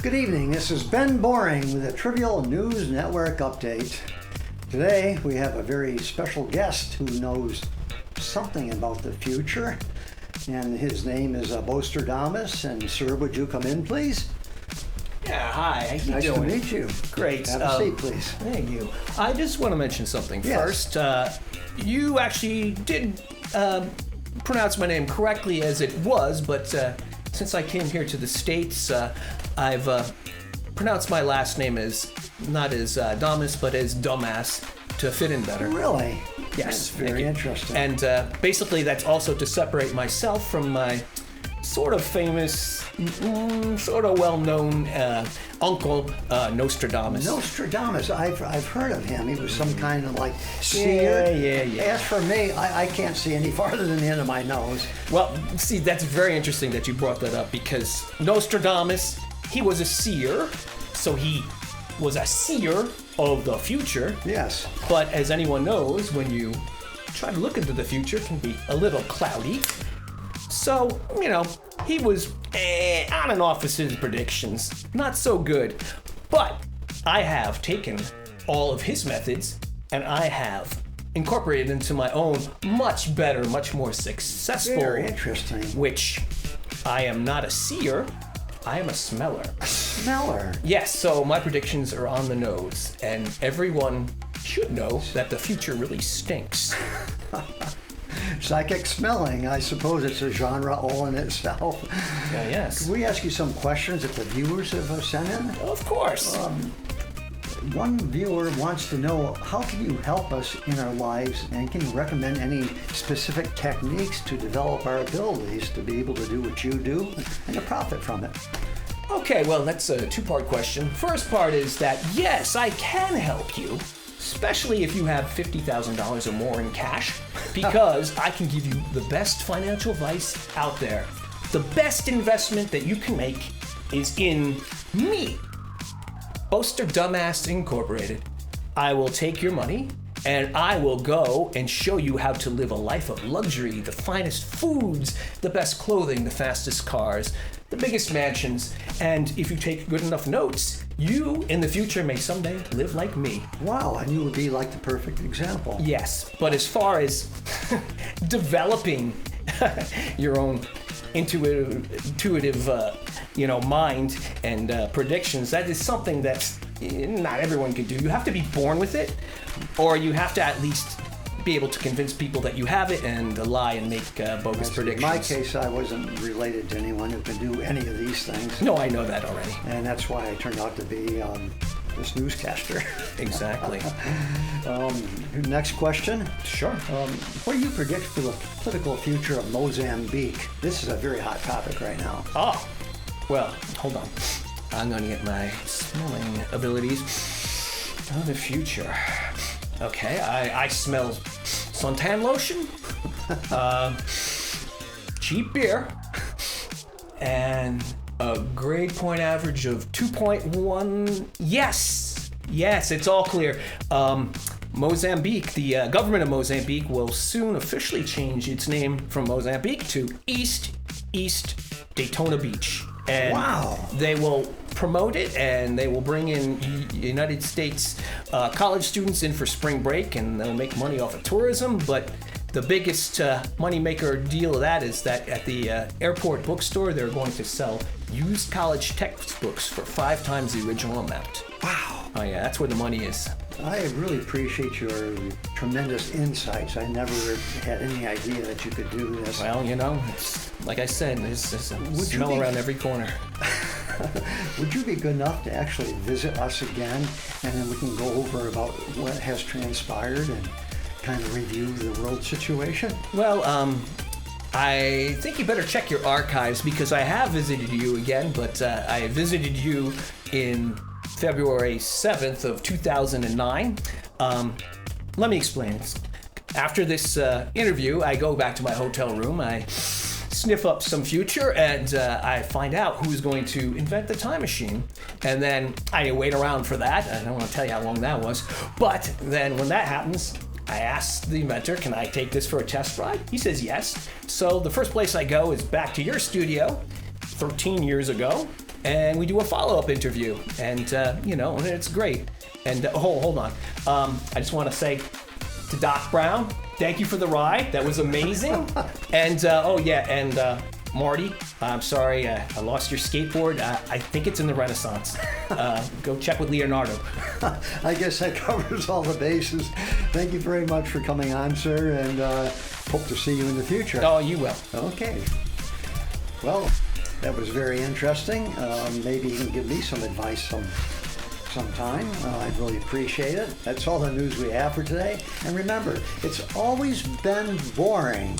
Good evening, this is Ben Boring with a Trivial News Network update. Today we have a very special guest who knows something about the future, and his name is Bostradamus. And sir, would you come in, please? Yeah, hi. How you Nice doing? to meet you. Great. Have a seat, please. Thank you. I just want to mention something Yes. first. You actually did pronounce my name correctly as it was, but since I came here to the States, I've pronounced my last name as not as Damas, but as Dumbass to fit in better. Really? Yes. That's very thank you. interesting. And basically, that's also to separate myself from my sort of famous, sort of well-known uncle, Nostradamus. Nostradamus, I've heard of him. He was some kind of like seer. Yeah. As for me, I can't see any farther than the end of my nose. Well, see, that's very interesting that you brought that up because Nostradamus, he was a seer, so he was a seer of the future. Yes. But as anyone knows, when you try to look into the future, it can be a little cloudy. So, he was on and off with his predictions. Not so good. But I have taken all of his methods and I have incorporated into my own much better, much more successful. Very interesting. Which I am not a seer, I am a smeller. Smeller. Yes, so my predictions are on the nose, and everyone should know that the future really stinks. Psychic smelling, I suppose it's a genre all in itself. Yes. Can we ask you some questions that the viewers have sent in? Of course. One viewer wants to know, how can you help us in our lives, and can you recommend any specific techniques to develop our abilities to be able to do what you do and to profit from it? Okay, well, that's a two-part question. First part is that, yes, I can help you, especially if you have $50,000 or more in cash, because I can give you the best financial advice out there. The best investment that you can make is in me, Boaster Dumbass Incorporated. I will take your money and I will go and show you how to live a life of luxury, the finest foods, the best clothing, the fastest cars, the biggest mansions, and if you take good enough notes, you in the future may someday live like me. Wow, and you would be like the perfect example. Yes, but as far as developing your own intuitive mind and predictions, that is something that not everyone can do. You have to be born with it, or you have to at least be able to convince people that you have it and lie and make bogus predictions. In my case, I wasn't related to anyone who could do any of these things. No, I know that already. And that's why I turned out to be this newscaster. Exactly. Next question. Sure. What do you predict for the political future of Mozambique? This is a very hot topic right now. Oh, well, hold on. I'm going to get my smelling abilities of the future. Okay, I smell suntan lotion, cheap beer, and a grade point average of 2.1. Yes, it's all clear. Mozambique, the government of Mozambique will soon officially change its name from Mozambique to East Daytona Beach. And wow. They will promote it, and they will bring in United States college students in for spring break, and they'll make money off of tourism. But the biggest moneymaker deal of that is that at the airport bookstore, they're going to sell used college textbooks for 5 times the original amount. Wow. Oh yeah, that's where the money is. I really appreciate your tremendous insights. I never had any idea that you could do this. Well, it's like I said, there's a smell around every corner. Would you be good enough to actually visit us again, and then we can go over about what has transpired and kind of review the world situation? Well, I think you better check your archives because I have visited you again, but I visited you in February 7th of 2009. Let me explain. After this interview, I go back to my hotel room, I sniff up some future, and I find out who's going to invent the time machine. And then I wait around for that. I don't want to tell you how long that was. But then when that happens, I ask the inventor, can I take this for a test ride? He says yes. So the first place I go is back to your studio 13 years ago, and we do a follow-up interview, and and it's great. And hold on, I just want to say to Doc Brown, thank you for the ride. That was amazing. And Marty, I'm sorry I lost your skateboard. I think it's in the Renaissance. Go check with Leonardo. I guess that covers all the bases. Thank you very much for coming on, sir, and hope to see you in the future. Oh, you will. Okay. Well, that was very interesting. Maybe you can give me some advice sometime. I'd really appreciate it. That's all the news we have for today. And remember, it's always been boring